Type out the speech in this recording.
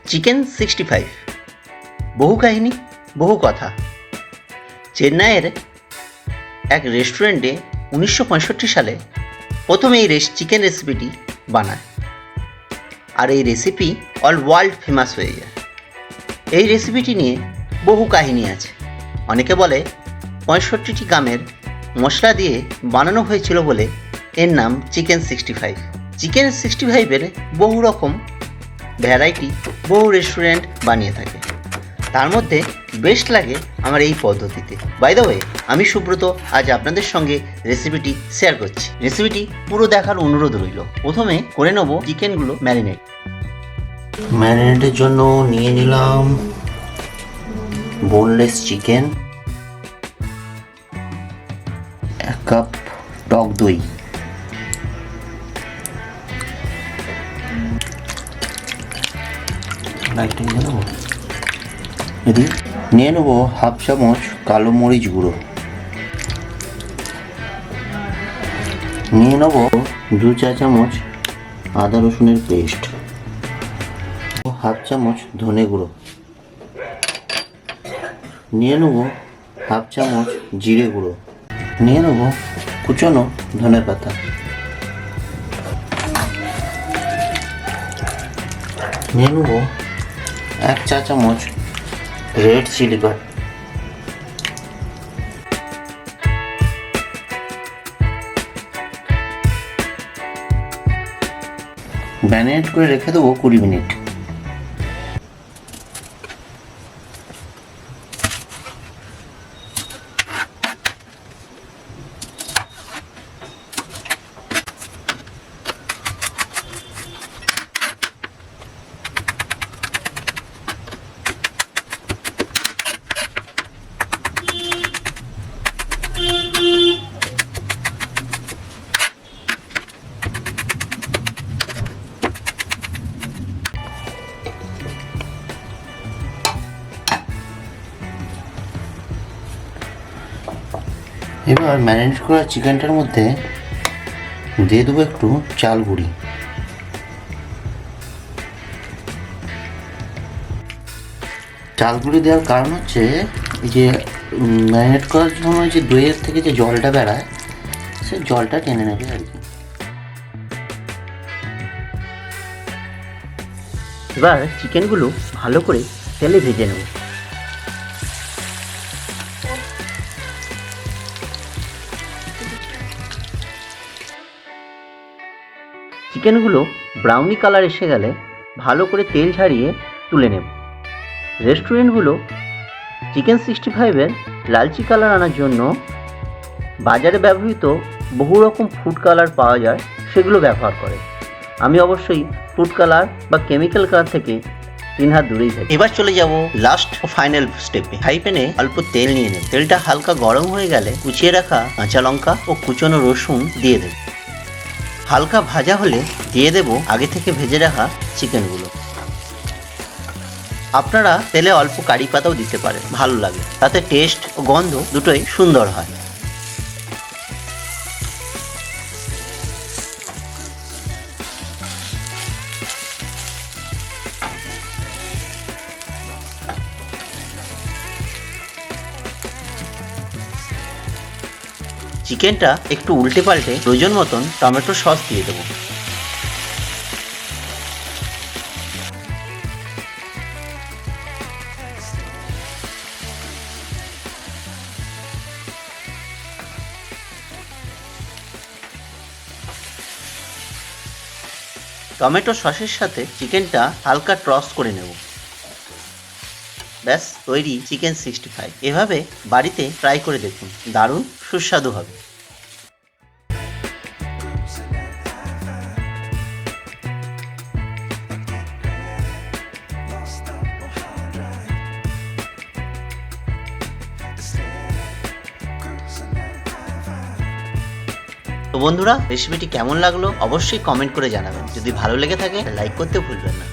Chicken 65 বহু কাহিনী বহু কথা। চেন্নাইয়ের এক রেস্টুরেন্টে 1965 সালে প্রথমে এই চিকেন রেসিপিটি বানায়, আর এই রেসিপি অল ওয়ার্ল্ড ফেমাস হয়ে যায়। এই রেসিপিটি নিয়ে বহু কাহিনী আছে। অনেকে বলে 65টি গ্রামের মশলা দিয়ে বানানো হয়েছিল বলে এর নাম চিকেন 65। চিকেন 65-এর বহু রকম ভ্যারাইটি বহু রেস্টুরেন্ট বানিয়ে থাকে, তার মধ্যে বেস্ট লাগে আমার এই পদ্ধতিতে। বাই দ্য ওয়ে, আমি সুব্রত আজ আপনাদের সঙ্গে রেসিপিটি শেয়ার করছি। রেসিপিটি পুরো দেখার অনুরোধ রইল। প্রথমে করে নেব চিকেনগুলো ম্যারিনেটের জন্য নিয়ে নিলাম বোনলেস চিকেন, 1 কাপ টক দই, নিয়ে নেবো 1/2 চামচ কালো মরিচ গুঁড়ো, নিয়ে নেবো 2 চা চামচ আদা রসুনের পেস্ট, 1/2 চামচ ধনে গুঁড়ো, নিয়ে নেবো 1/2 চামচ জিরে গুঁড়ো, নিয়ে নেবো কুচনো ধনে পাতা, নিয়ে নেবো 1 চা চামচ রেড চিলি পাউডার, ম্যারিনেট করে রেখে দেবো 20 মিনিট। এবার ম্যারিনেট করা চিকেনটার মধ্যে দিয়ে দেবো একটু চাল গুঁড়ি, চাল গুঁড়ি দেওয়ার কারণ হচ্ছে এই যে ম্যারিনেট করার সময় যে দইয়ের থেকে যে জলটা বেড়ায় সে জলটা টেনে নেবে আর কি। এবার চিকেনগুলো ভালো করে তেলে ভেজে নেব। চিকেনগুলো ব্রাউনি কালার এসে গেলে ভালো করে তেল ঝাড়িয়ে তুলে নেব। রেস্টুরেন্টগুলো চিকেন 65-এর লালচি কালার আনার জন্য বাজারে ব্যবহৃত বহু রকম ফুড কালার পাওয়া যায়, সেগুলো ব্যবহার করে। আমি অবশ্যই ফুড কালার বা কেমিক্যাল কালার থেকে 3 হাত দূরেই থাকি। এবার চলে যাব লাস্ট ও ফাইনাল স্টেপে। ফ্রাই প্যানে অল্প তেল নিয়ে নেব। তেলটা হালকা গরম হয়ে গেলে কুচিয়ে রাখা কাঁচা লঙ্কা ও কুচনো রসুন দিয়ে দেব। হালকা ভাজা হলে দিয়ে দেব আগে থেকে ভেজে রাখা চিকেনগুলো। আপনারা তেলে অল্প কারি পাতাও দিতে পারেন, ভালো লাগে, তাতে টেস্ট ও গন্ধ দুটোই সুন্দর হয়। চিকেনটা একটু উল্টে পাল্টে প্রয়োজন মতন টমেটো সস দিয়ে দেবো। টমেটো সসের সাথে চিকেনটা হালকা টস করে নেব। ব্যাস তৈরি চিকেন 65। এভাবে বাড়িতে ট্রাই করে দেখুন, দারুণ সুস্বাদু হবে। তো বন্ধুরা, রেসিপিটি কেমন লাগলো অবশ্যই কমেন্ট করে জানাবেন। যদি ভালো লেগে থাকে লাইক করতে ভুলবেন না।